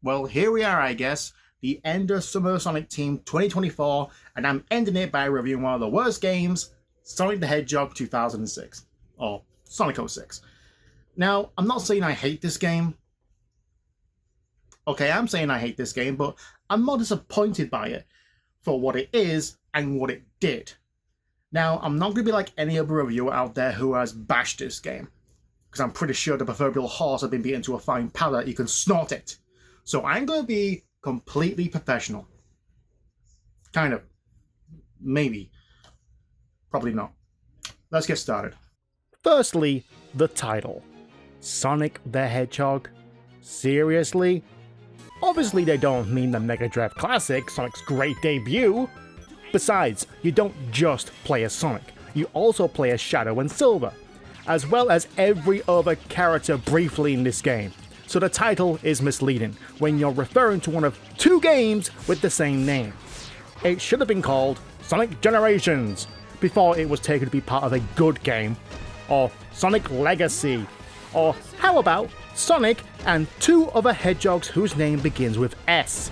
Well, here we are, I guess. The end of Summer Sonic Team 2024, and I'm ending it by reviewing one of the worst games, Sonic the Hedgehog 2006. Or Sonic 06. Now, I'm not saying I hate this game. Okay, I'm saying I hate this game, but I'm more disappointed by it for what it is and what it did. Now, I'm not going to be like any other reviewer out there who has bashed this game, because I'm pretty sure the proverbial horse has been beaten to a fine powder, you can snort it. So I'm going to be completely professional. Kind of. Maybe. Probably not. Let's get started. Firstly, the title. Sonic the Hedgehog? Seriously? Obviously they don't mean the Mega Drive classic, Sonic's great debut. Besides, you don't just play as Sonic, you also play as Shadow and Silver, as well as every other character briefly in this game. So the title is misleading when you're referring to one of two games with the same name. It should have been called Sonic Generations before it was taken to be part of a good game, or Sonic Legacy, or how about Sonic and two other hedgehogs whose name begins with S,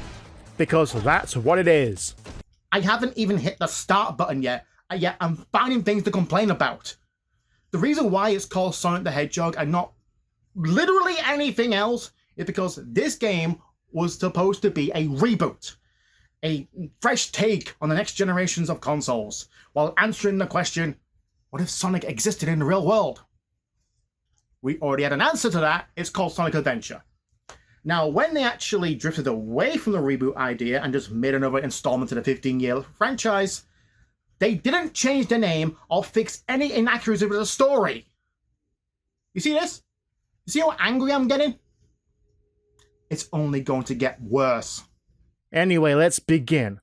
because that's what it is. I haven't even hit the start button yet I'm finding things to complain about. The reason why it's called Sonic the Hedgehog and not literally anything else is because this game was supposed to be a reboot, a fresh take on the next generations of consoles, while answering the question, what if Sonic existed in the real world? We already had an answer to that. It's called Sonic Adventure. Now, when they actually drifted away from the reboot idea and just made another installment to the 15-year franchise, they didn't change the name or fix any inaccuracy with the story. You see this? You see how angry I'm getting? It's only going to get worse. Anyway, let's begin.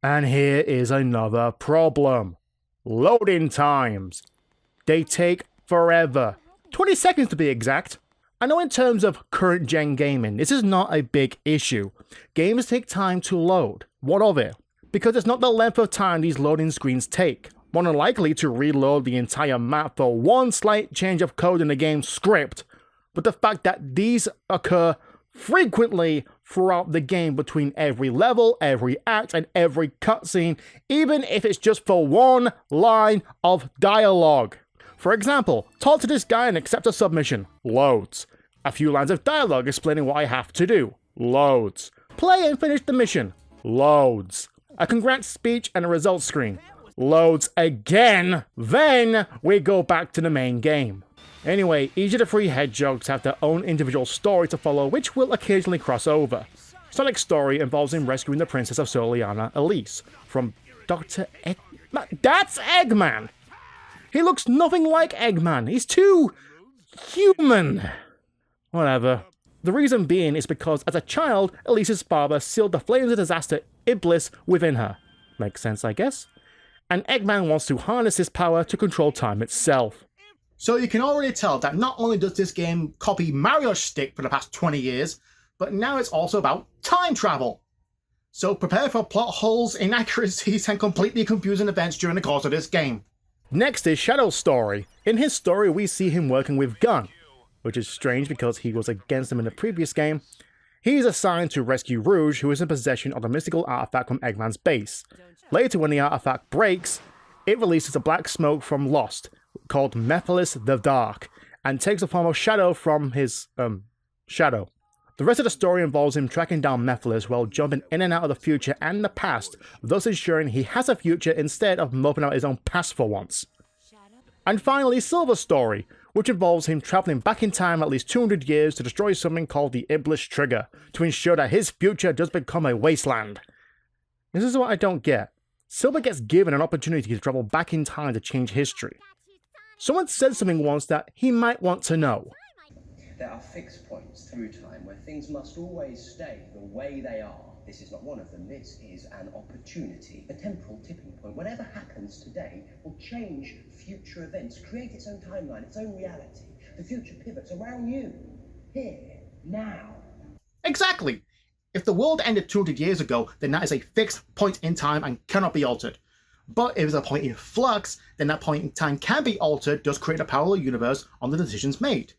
And here is another problem. Loading times. They take forever. 20 seconds to be exact. I know in terms of current gen gaming, this is not a big issue. Games take time to load. What of it? Because it's not the length of time these loading screens take. More than likely to reload the entire map for one slight change of code in the game's script, but the fact that these occur frequently throughout the game between every level, every act, and every cutscene, even if it's just for one line of dialogue. For example, talk to this guy and accept a submission. Loads. A few lines of dialogue explaining what I have to do. Loads. Play and finish the mission. Loads. A congrats speech and a results screen. Loads again. Then we go back to the main game. Anyway, each of the three hedgehogs have their own individual story to follow, which will occasionally cross over. Sonic's story involves him rescuing the princess of Soliana, Elise, from Dr. Eggman. That's Eggman! He looks nothing like Eggman. He's too human. Whatever. The reason being is because as a child, Elise's father sealed the flames of disaster Iblis within her. Makes sense, I guess. And Eggman wants to harness his power to control time itself. So you can already tell that not only does this game copy Mario's shtick for the past 20 years, but now it's also about time travel. So prepare for plot holes, inaccuracies, and completely confusing events during the course of this game. Next is Shadow's story. In his story, we see him working with Gun, which is strange because he was against him in the previous game. He's assigned to rescue Rouge, who is in possession of the mystical artifact from Eggman's base. Later, when the artifact breaks, it releases a black smoke from Lost, called Mephiles the Dark, and takes the form of Shadow from his, Shadow. The rest of the story involves him tracking down Mephiles while jumping in and out of the future and the past, thus ensuring he has a future instead of moping out his own past for once. And finally, Silver's story, which involves him traveling back in time at least 200 years to destroy something called the Iblis Trigger, to ensure that his future does become a wasteland. This is what I don't get. Silver gets given an opportunity to travel back in time to change history. Someone said something once that he might want to know. There are fixed points through time where things must always stay the way they are. This is not one of them. This is an opportunity, a temporal tipping point. Whatever happens today will change future events, create its own timeline, its own reality. The future pivots around you, here, now. Exactly! If the world ended 200 years ago, then that is a fixed point in time and cannot be altered. But if it's a point in flux, then that point in time can be altered, thus create a parallel universe on the decisions made.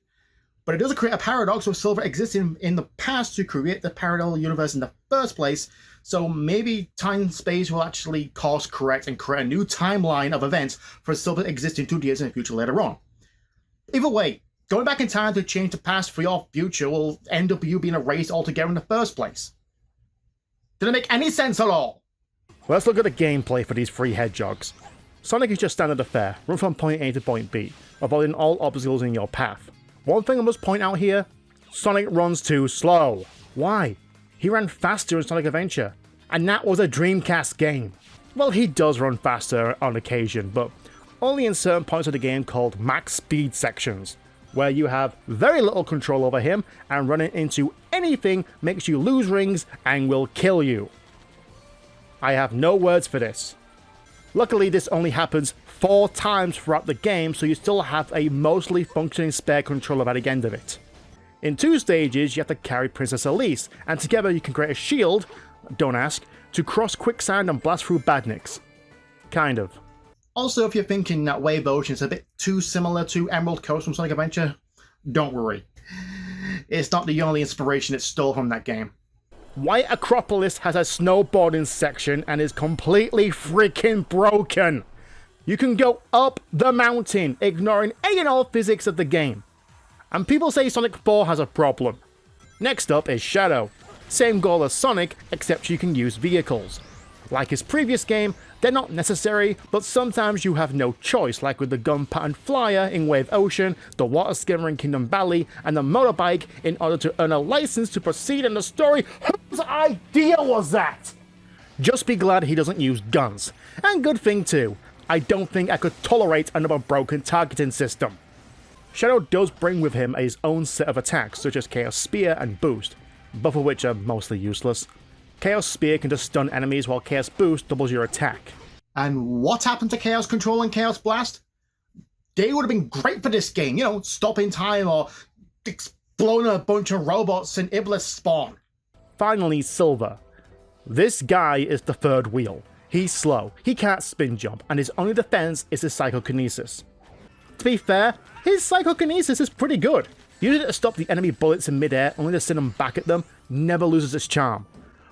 But it does create a paradox with Silver existing in the past to create the parallel universe in the first place, so maybe time and space will actually course correct and create a new timeline of events for Silver existing 2 years in the future later on. Either way, going back in time to change the past for your future will end up you being erased altogether in the first place. Did it make any sense at all? Let's look at the gameplay for these 3 hedgehogs. Sonic is just standard affair, run from point A to point B, avoiding all obstacles in your path. One thing I must point out here, Sonic runs too slow. Why? He ran faster in Sonic Adventure, and that was a Dreamcast game. Well, he does run faster on occasion, but only in certain points of the game called max speed sections, where you have very little control over him, and running into anything makes you lose rings and will kill you. I have no words for this. Luckily, this only happens 4 times throughout the game, so you still have a mostly functioning spare controller by the end of it. In 2 stages, you have to carry Princess Elise, and together you can create a shield, don't ask, to cross quicksand and blast through badniks. Kind of. Also, if you're thinking that Wave Ocean is a bit too similar to Emerald Coast from Sonic Adventure, don't worry. It's not the only inspiration it stole from that game. White Acropolis has a snowboarding section and is completely freaking broken. You can go up the mountain, ignoring any and all physics of the game. And people say Sonic 4 has a problem. Next up is Shadow. Same goal as Sonic, except you can use vehicles. Like his previous game, they're not necessary, but sometimes you have no choice, like with the gun pattern flyer in Wave Ocean, the water skimmer in Kingdom Valley, and the motorbike in order to earn a license to proceed in the story. Whose idea was that? Just be glad he doesn't use guns. And good thing too, I don't think I could tolerate another broken targeting system. Shadow does bring with him his own set of attacks, such as Chaos Spear and Boost, both of which are mostly useless. Chaos Spear can just stun enemies, while Chaos Boost doubles your attack. And what happened to Chaos Control and Chaos Blast? They would have been great for this game, you know, stopping time or exploding a bunch of robots in Iblis spawn. Finally, Silver. This guy is the 3rd wheel. He's slow, he can't spin jump, and his only defense is his psychokinesis. To be fair, his psychokinesis is pretty good. Using it to stop the enemy bullets in midair only to send them back at them never loses its charm.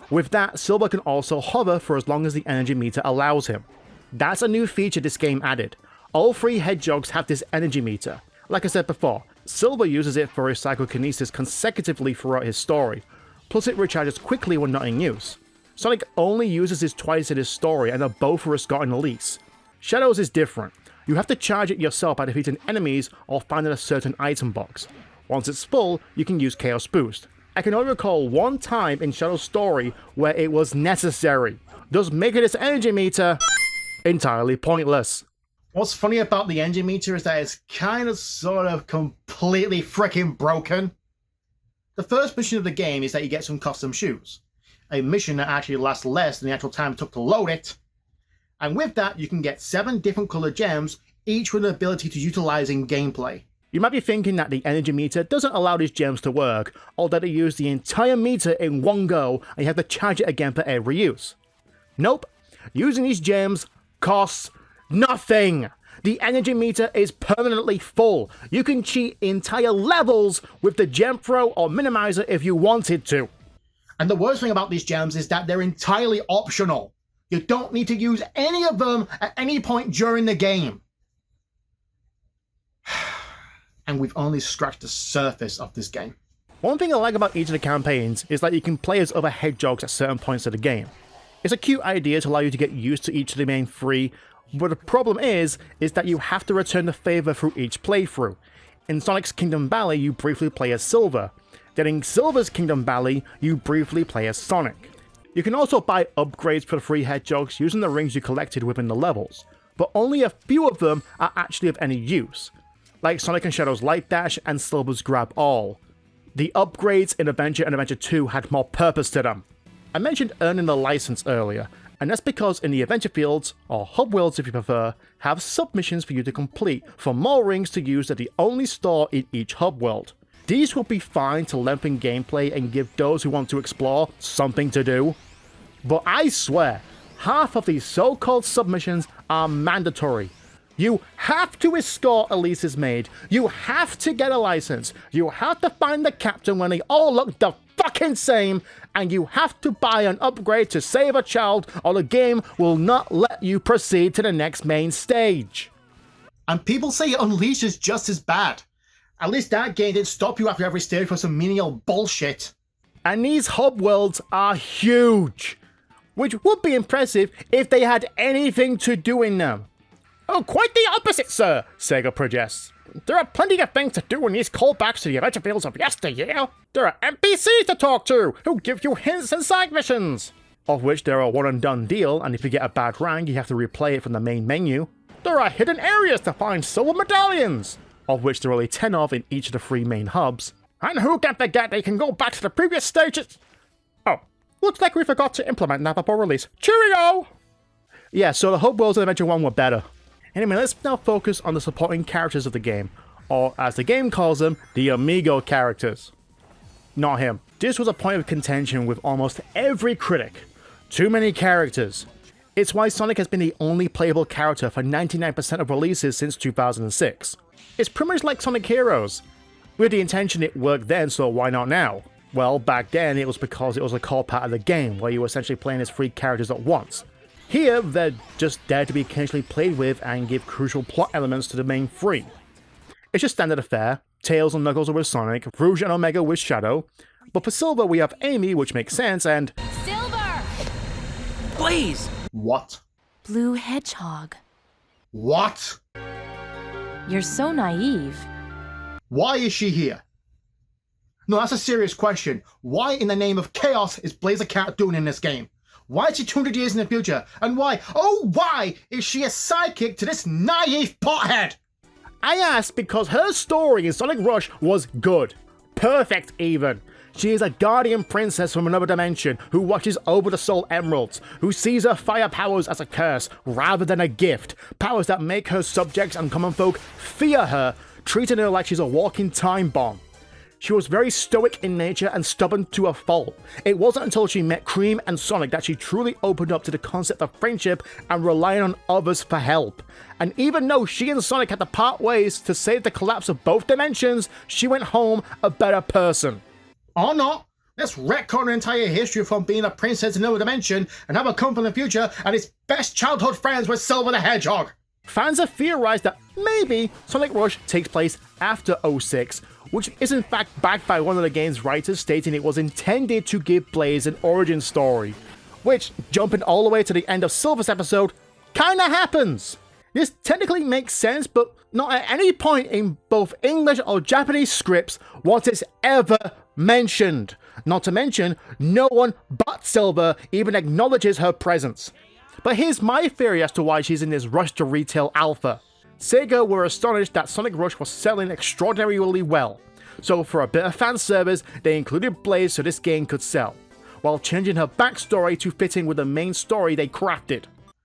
With that, Silver can also hover for as long as the energy meter allows him. That's a new feature this game added. All 3 hedgehogs have this energy meter. Like I said before, Silver uses it for his psychokinesis consecutively throughout his story, plus it recharges quickly when not in use. Sonic only uses this twice in his story, and they're both for a Scott and Elise. Shadow's is different. You have to charge it yourself by defeating enemies or finding a certain item box. Once it's full, you can use Chaos Boost. I can only recall one time in Shadow's story where it was necessary, thus making this energy meter entirely pointless. What's funny about the energy meter is that it's kind of sort of completely freaking broken. The first mission of the game is that you get some custom shoes. A mission that actually lasts less than the actual time it took to load it. And with that, you can get 7 different colored gems, each with the ability to utilize in gameplay. You might be thinking that the energy meter doesn't allow these gems to work, or that they use the entire meter in one go and you have to charge it again for every use. Nope, using these gems costs nothing. The energy meter is permanently full. You can cheat entire levels with the gem throw or minimizer if you wanted to. And the worst thing about these gems is that they're entirely optional. You don't need to use any of them at any point during the game. And we've only scratched the surface of this game. One thing I like about each of the campaigns is that you can play as other hedgehogs at certain points of the game. It's a cute idea to allow you to get used to each of the main 3, but the problem is that you have to return the favor through each playthrough. In Sonic's Kingdom Valley, you briefly play as Silver. Then in Silver's Kingdom Valley, you briefly play as Sonic. You can also buy upgrades for the 3 hedgehogs using the rings you collected within the levels, but only a few of them are actually of any use, like Sonic and Shadow's Light Dash and Silver's Grab All. The upgrades in Adventure and Adventure 2 had more purpose to them. I mentioned earning the license earlier, and that's because in the adventure fields, or hub worlds if you prefer, have submissions for you to complete for more rings to use at the only store in each hub world. These will be fine to lengthen gameplay and give those who want to explore something to do. But I swear, half of these so-called submissions are mandatory. You have to escort Elise's maid. You have to get a license. You have to find the captain when they all look the fucking same. And you have to buy an upgrade to save a child, or the game will not let you proceed to the next main stage. And people say Unleashed is just as bad. At least that game didn't stop you after every stage for some menial bullshit. And these hub worlds are huge, which would be impressive if they had anything to do in them. Oh, quite the opposite, sir, Sega protests. There are plenty of things to do in these callbacks to the adventure fields of yesteryear. There are NPCs to talk to, who give you hints and side missions, of which there are one and done deal, and if you get a bad rank, you have to replay it from the main menu. There are hidden areas to find silver medallions, of which there are only 10 of in each of the 3 main hubs. And who can forget they can go back to the previous stages? Oh, looks like we forgot to implement that before release. Cheerio! Yeah, so the hub worlds in Adventure 1 were better. Anyway, let's now focus on the supporting characters of the game, or as the game calls them, the Amigo characters. Not him. This was a point of contention with almost every critic. Too many characters. It's why Sonic has been the only playable character for 99% of releases since 2006. It's pretty much like Sonic Heroes. With the intention it worked then, so why not now? Well, back then it was because it was a core part of the game, where you were essentially playing as 3 characters at once. Here, they're just there to be occasionally played with and give crucial plot elements to the main 3. It's just standard affair. Tails and Knuckles are with Sonic, Rouge and Omega with Shadow, but for Silver we have Amy, which makes sense, and... Silver! Blaze! What? Blue Hedgehog. What? You're so naive. Why is she here? No, that's a serious question. Why in the name of chaos is Blazer Cat doing in this game? Why is she 200 years in the future? And why, oh why, is she a sidekick to this naive pothead? I ask because her story in Sonic Rush was good. Perfect, even. She is a guardian princess from another dimension who watches over the Soul Emeralds, who sees her fire powers as a curse rather than a gift, powers that make her subjects and common folk fear her, treating her like she's a walking time bomb. She was very stoic in nature and stubborn to a fault. It wasn't until she met Cream and Sonic that she truly opened up to the concept of friendship and relying on others for help. And even though she and Sonic had to part ways to save the collapse of both dimensions, she went home a better person. Or not. Let's retcon her entire history from being a princess in another dimension and have her come from the future and its best childhood friends with Silver the Hedgehog. Fans have theorized that maybe Sonic Rush takes place after 06, which is in fact backed by one of the game's writers stating it was intended to give Blaze an origin story, which, jumping all the way to the end of Silver's episode, kinda happens. This technically makes sense, but not at any point in both English or Japanese scripts was this ever mentioned. Not to mention, no one but Silver even acknowledges her presence. But here's my theory as to why she's in this rush to retail alpha. Sega were astonished that Sonic Rush was selling extraordinarily well, so for a bit of fan service, they included Blaze so this game could sell, while changing her backstory to fit in with the main story they crafted.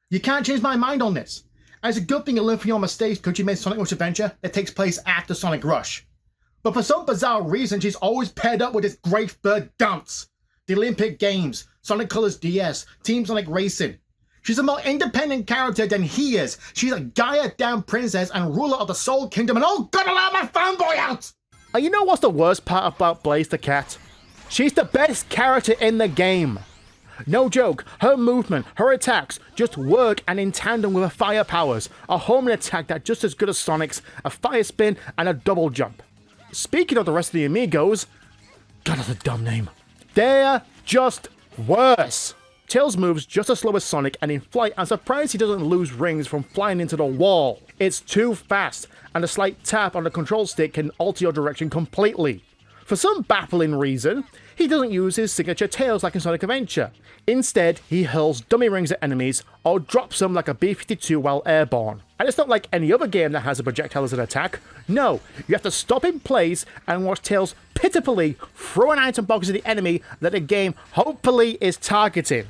You can't change my mind on this. And it's a good thing you learn from your mistakes because you made Sonic Rush Adventure that takes place after Sonic Rush. But for some bizarre reason, she's always paired up with this great third dunce. The Olympic Games, Sonic Colors DS, Team Sonic Racing. She's a more independent character than he is. She's a Gaia-down princess and ruler of the Soul Kingdom, and oh god, allow my fanboy out! And you know what's the worst part about Blaze the Cat? She's the best character in the game. No joke, her movement, her attacks just work and in tandem with her fire powers, a homing attack that's just as good as Sonic's, a fire spin, and a double jump. Speaking of the rest of the Amigos, God, that's a dumb name. They're just worse. Tails moves just as slow as Sonic, and in flight I'm surprised he doesn't lose rings from flying into the wall. It's too fast, and a slight tap on the control stick can alter your direction completely. For some baffling reason, he doesn't use his signature tails like in Sonic Adventure. Instead, he hurls dummy rings at enemies, or drops them like a B-52 while airborne. And it's not like any other game that has a projectile as an attack. No, you have to stop in place and watch Tails pitifully throw an item box at the enemy that the game hopefully is targeting.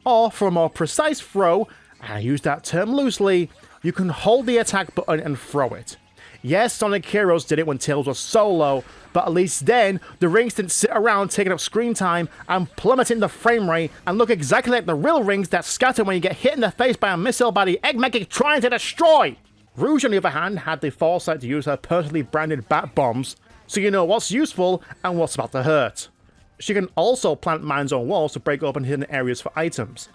Or for a more precise throw, and I use that term loosely, you can hold the attack button and throw it. Yes, Sonic Heroes did it when Tails was solo, but at least then, the rings didn't sit around taking up screen time and plummeting the frame rate and look exactly like the real rings that scatter when you get hit in the face by a missile by the Egg Mechanic trying to destroy. Rouge, on the other hand, had the foresight to use her personally branded bat bombs, so you know what's useful and what's about to hurt. She can also plant mines on walls to break open hidden areas for items.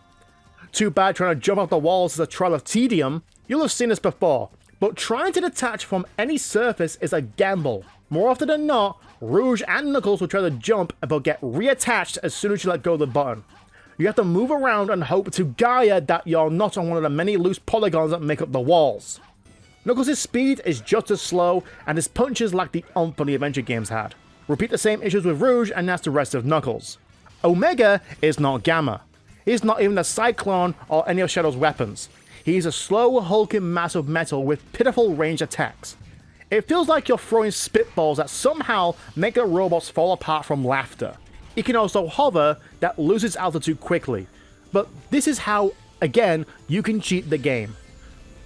Too bad trying to jump off the walls is a trial of tedium. You'll have seen this before, but trying to detach from any surface is a gamble. More often than not, Rouge and Knuckles will try to jump but get reattached as soon as you let go of the button. You have to move around and hope to Gaia that you're not on one of the many loose polygons that make up the walls. Knuckles' speed is just as slow, and his punches lack the oomph the adventure games had. Repeat the same issues with Rouge, and that's the rest of Knuckles. Omega is not Gamma. He's not even a Cyclone or any of Shadow's weapons. He's a slow, hulking mass of metal with pitiful range attacks. It feels like you're throwing spitballs that somehow make the robots fall apart from laughter. He can also hover that loses altitude quickly. But this is how, again, you can cheat the game.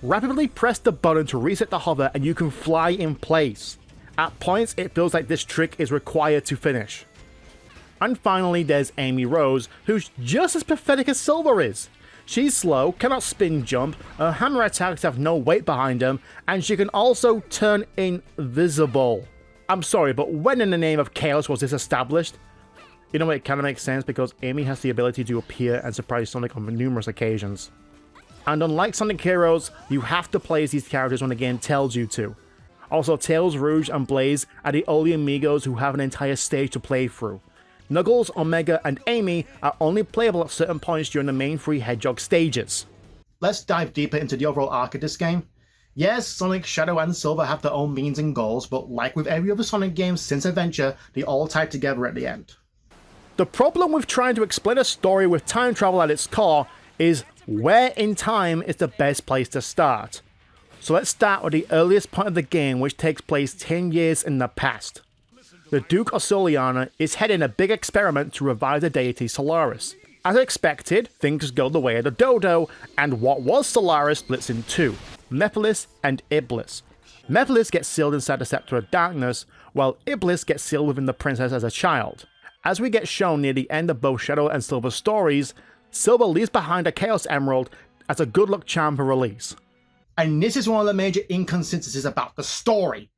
Rapidly press the button to reset the hover and you can fly in place. At points, it feels like this trick is required to finish. And finally, there's Amy Rose, who's just as pathetic as Silver is. She's slow, cannot spin jump, her hammer attacks have no weight behind them, and she can also turn invisible. I'm sorry, but when in the name of chaos was this established? You know what, it kind of makes sense because Amy has the ability to appear and surprise Sonic on numerous occasions. And unlike Sonic Heroes, you have to play as these characters when the game tells you to. Also, Tails, Rouge, and Blaze are the only amigos who have an entire stage to play through. Knuckles, Omega, and Amy are only playable at certain points during the main 3 Hedgehog stages. Let's dive deeper into the overall arc of this game. Yes, Sonic, Shadow, and Silver have their own means and goals, but like with every other Sonic game since Adventure, they all tie together at the end. The problem with trying to explain a story with time travel at its core is where in time is the best place to start. So let's start with the earliest point of the game, which takes place 10 years in the past. The Duke of Soliana is heading a big experiment to revive the deity Solaris. As expected, things go the way of the dodo, and what was Solaris splits in two, Mephiles and Iblis. Mephiles gets sealed inside the Scepter of Darkness, while Iblis gets sealed within the princess as a child. As we get shown near the end of both Shadow and Silver stories, Silver leaves behind a Chaos Emerald as a good luck charm for release. And this is one of the major inconsistencies about the story.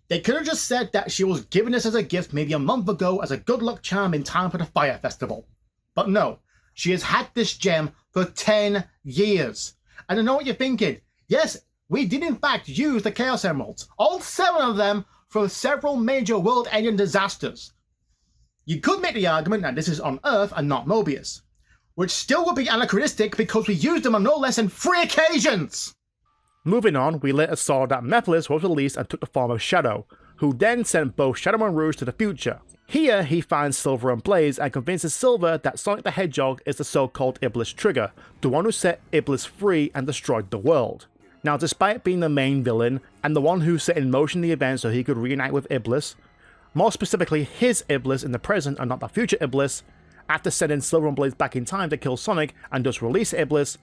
They could have just said that she was given this as a gift maybe a month ago as a good luck charm in time for the Fire Festival. But no, she has had this gem for 10 years. And I know what you're thinking. Yes, we did in fact use the Chaos Emeralds, all 7 of them, for several major world-ending disasters. You could make the argument that this is on Earth and not Mobius, which still would be anachronistic because we used them on no less than 3 occasions! Moving on, we later saw that Mephiles was released and took the form of Shadow, who then sent both Shadow and Rouge to the future. Here, he finds Silver and Blaze and convinces Silver that Sonic the Hedgehog is the so-called Iblis Trigger, the one who set Iblis free and destroyed the world. Now, despite being the main villain, and the one who set in motion the event so he could reunite with Iblis, more specifically his Iblis in the present and not the future Iblis, after sending Silver and Blaze back in time to kill Sonic and thus release Iblis,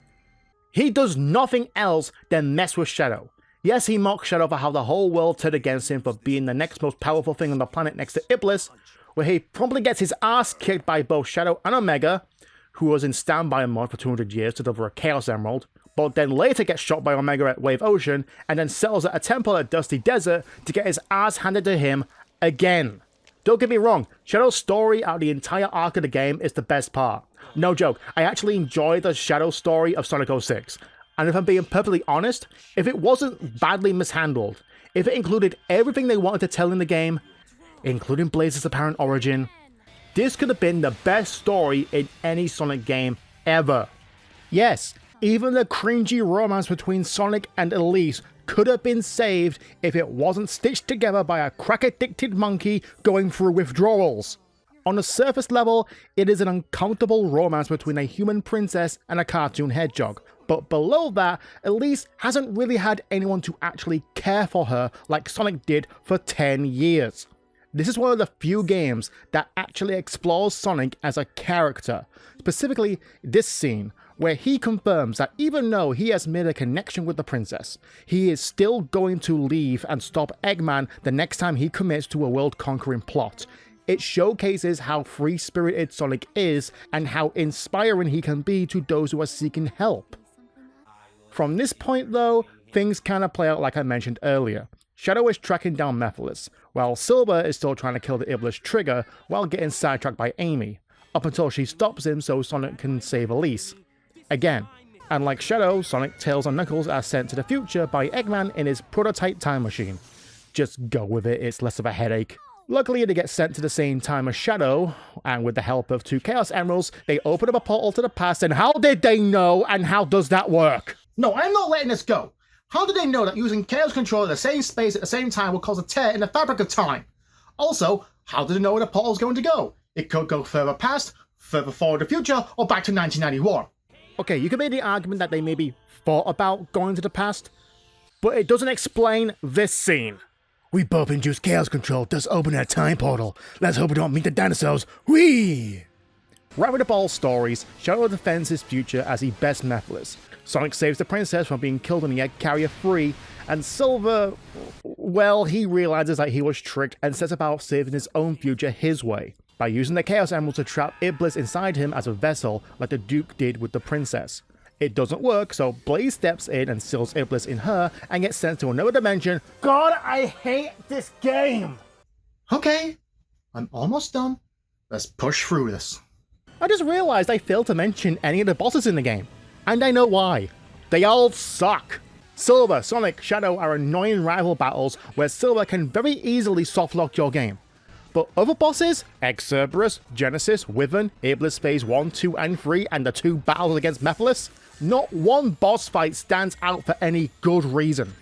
he does nothing else than mess with Shadow. Yes, he mocks Shadow for how the whole world turned against him for being the next most powerful thing on the planet next to Iblis, where he promptly gets his ass kicked by both Shadow and Omega, who was in standby mode for 200 years to deliver a Chaos Emerald, but then later gets shot by Omega at Wave Ocean, and then settles at a temple at Dusty Desert to get his ass handed to him again. Don't get me wrong, Shadow's story out of the entire arc of the game is the best part. No joke, I actually enjoy the Shadow story of Sonic 06. And if I'm being perfectly honest, if it wasn't badly mishandled, if it included everything they wanted to tell in the game, including Blaze's apparent origin, this could have been the best story in any Sonic game ever. Yes, even the cringy romance between Sonic and Elise could have been saved if it wasn't stitched together by a crack-addicted monkey going through withdrawals. On the surface level, it is an uncomfortable romance between a human princess and a cartoon hedgehog, but below that, Elise hasn't really had anyone to actually care for her like Sonic did for 10 years. This is one of the few games that actually explores Sonic as a character, specifically this scene, where he confirms that even though he has made a connection with the princess, he is still going to leave and stop Eggman the next time he commits to a world-conquering plot. It showcases how free-spirited Sonic is and how inspiring he can be to those who are seeking help. From this point though, things kind of play out like I mentioned earlier. Shadow is tracking down Mephiles, while Silver is still trying to kill the Iblis Trigger while getting sidetracked by Amy, up until she stops him so Sonic can save Elise. Again, and like Shadow, Sonic, Tails and Knuckles are sent to the future by Eggman in his prototype time machine. Just go with it, it's less of a headache. Luckily, they get sent to the same time as Shadow, and with the help of 2 Chaos Emeralds, they open up a portal to the past, and how did they know, and how does that work? No, I'm not letting this go. How did they know that using Chaos Control in the same space at the same time will cause a tear in the fabric of time? Also, how did they know where the portal is going to go? It could go further past, further forward in the future, or back to 1991. Okay, you could make the argument that they maybe thought about going to the past, but it doesn't explain this scene. We both induce chaos control, thus open a time portal. Let's hope we don't meet the dinosaurs. Whee! Wrapping up all stories, Shadow defends his future as he bests Mephiles. Sonic saves the princess from being killed in the egg carrier free, and Silver, well, he realizes that he was tricked and sets about saving his own future his way, by using the Chaos Emerald to trap Iblis inside him as a vessel like the Duke did with the princess. It doesn't work, so Blaze steps in and seals Iblis in her and gets sent to another dimension. God, I hate this game! Okay, I'm almost done. Let's push through this. I just realized I failed to mention any of the bosses in the game. And I know why. They all suck. Silver, Sonic, Shadow are annoying rival battles where Silver can very easily softlock your game. But other bosses, Cerberus, Genesis, Wyvern, Iblis Phase 1, 2, and 3, and the 2 battles against Mephiles, not one boss fight stands out for any good reason.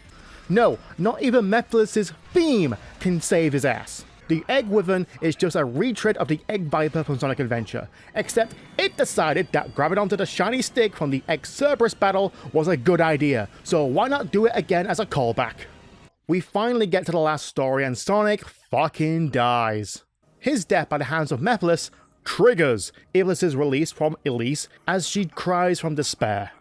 No, not even Mephiles' theme can save his ass. The Egg Wyvern is just a retread of the Egg Viper from Sonic Adventure, except it decided that grabbing onto the shiny stick from the Cerberus battle was a good idea, so why not do it again as a callback? We finally get to the last story and Sonic fucking dies. His death by the hands of Mephiles triggers Iblis' release from Elise as she cries from despair.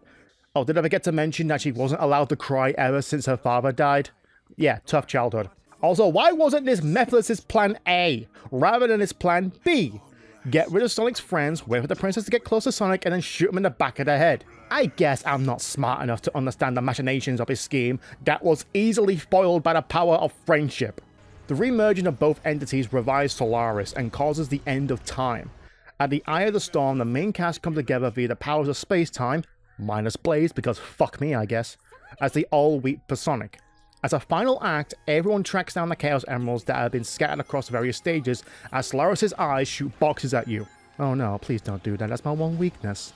Oh, did I forget to mention that she wasn't allowed to cry ever since her father died? Yeah, tough childhood. Also, why wasn't this Mephiles' plan A rather than his plan B? Get rid of Sonic's friends, wait for the princess to get close to Sonic, and then shoot him in the back of the head. I guess I'm not smart enough to understand the machinations of his scheme that was easily foiled by the power of friendship. The remerging of both entities revives Solaris and causes the end of time. At the Eye of the Storm, the main cast come together via the powers of space-time, minus Blaze because fuck me I guess, as they all weep for Sonic. As a final act, everyone tracks down the Chaos Emeralds that have been scattered across various stages as Solaris' eyes shoot boxes at you. Oh no, please don't do that, that's my one weakness.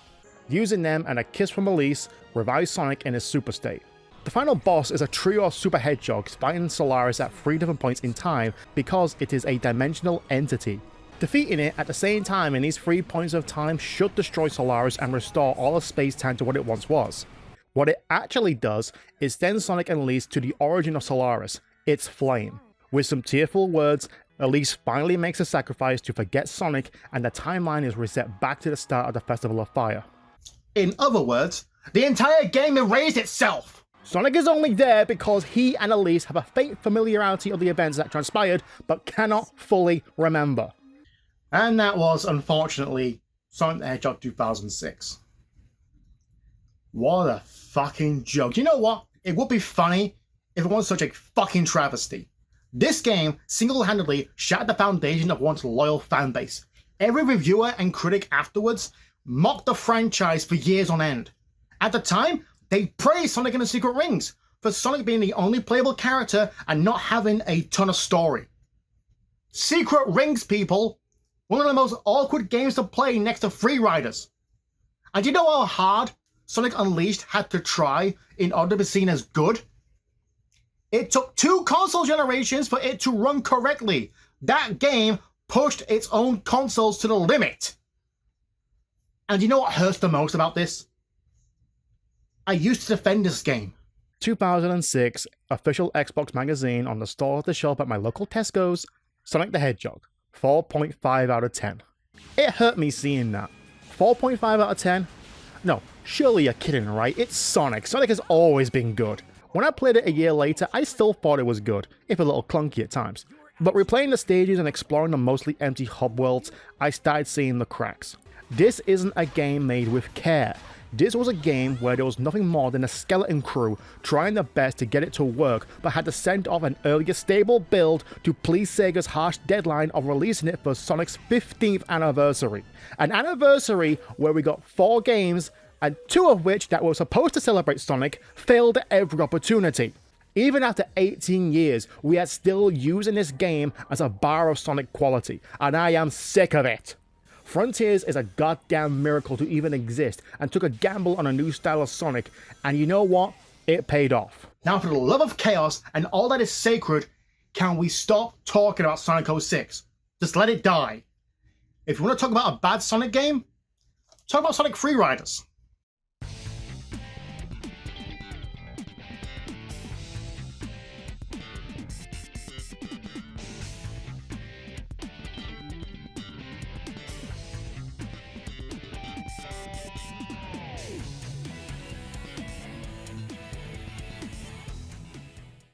Using them and a kiss from Elise, revives Sonic in his super state. The final boss is a trio of Super Hedgehogs fighting Solaris at 3 different points in time because it is a dimensional entity. Defeating it at the same time in these 3 points of time should destroy Solaris and restore all of space-time to what it once was. What it actually does is send Sonic and Elise to the origin of Solaris, its flame. With some tearful words, Elise finally makes a sacrifice to forget Sonic and the timeline is reset back to the start of the Festival of Fire. In other words, the entire game erased itself! Sonic is only there because he and Elise have a faint familiarity of the events that transpired, but cannot fully remember. And that was, unfortunately, Sonic the Hedgehog 2006. What a fucking joke. You know what? It would be funny if it wasn't such a fucking travesty. This game single-handedly shattered the foundation of one's loyal fanbase. Every reviewer and critic afterwards mocked the franchise for years on end. At the time, they praised Sonic and the Secret Rings for Sonic being the only playable character and not having a ton of story. Secret Rings, people! One of the most awkward games to play next to Free Riders. And you know how hard Sonic Unleashed had to try in order to be seen as good? It took 2 console generations for it to run correctly. That game pushed its own consoles to the limit. And you know what hurts the most about this? I used to defend this game. 2006, official Xbox magazine on the store of the shelf at my local Tesco's, Sonic the Hedgehog, 4.5 out of 10. It hurt me seeing that. 4.5 out of 10? No, surely you're kidding, right? It's Sonic. Sonic has always been good. When I played it a year later, I still thought it was good, if a little clunky at times. But replaying the stages and exploring the mostly empty hub worlds, I started seeing the cracks. This isn't a game made with care. This was a game where there was nothing more than a skeleton crew trying their best to get it to work, but had to send off an earlier stable build to please Sega's harsh deadline of releasing it for Sonic's 15th anniversary. An anniversary where we got 4 games, and 2 of which that were supposed to celebrate Sonic failed at every opportunity. Even after 18 years, we are still using this game as a bar of Sonic quality, and I am sick of it. Frontiers is a goddamn miracle to even exist, and took a gamble on a new style of Sonic, and you know what? It paid off. Now, for the love of chaos and all that is sacred, can we stop talking about Sonic 06? Just let it die. If you want to talk about a bad Sonic game, talk about Sonic Free Riders.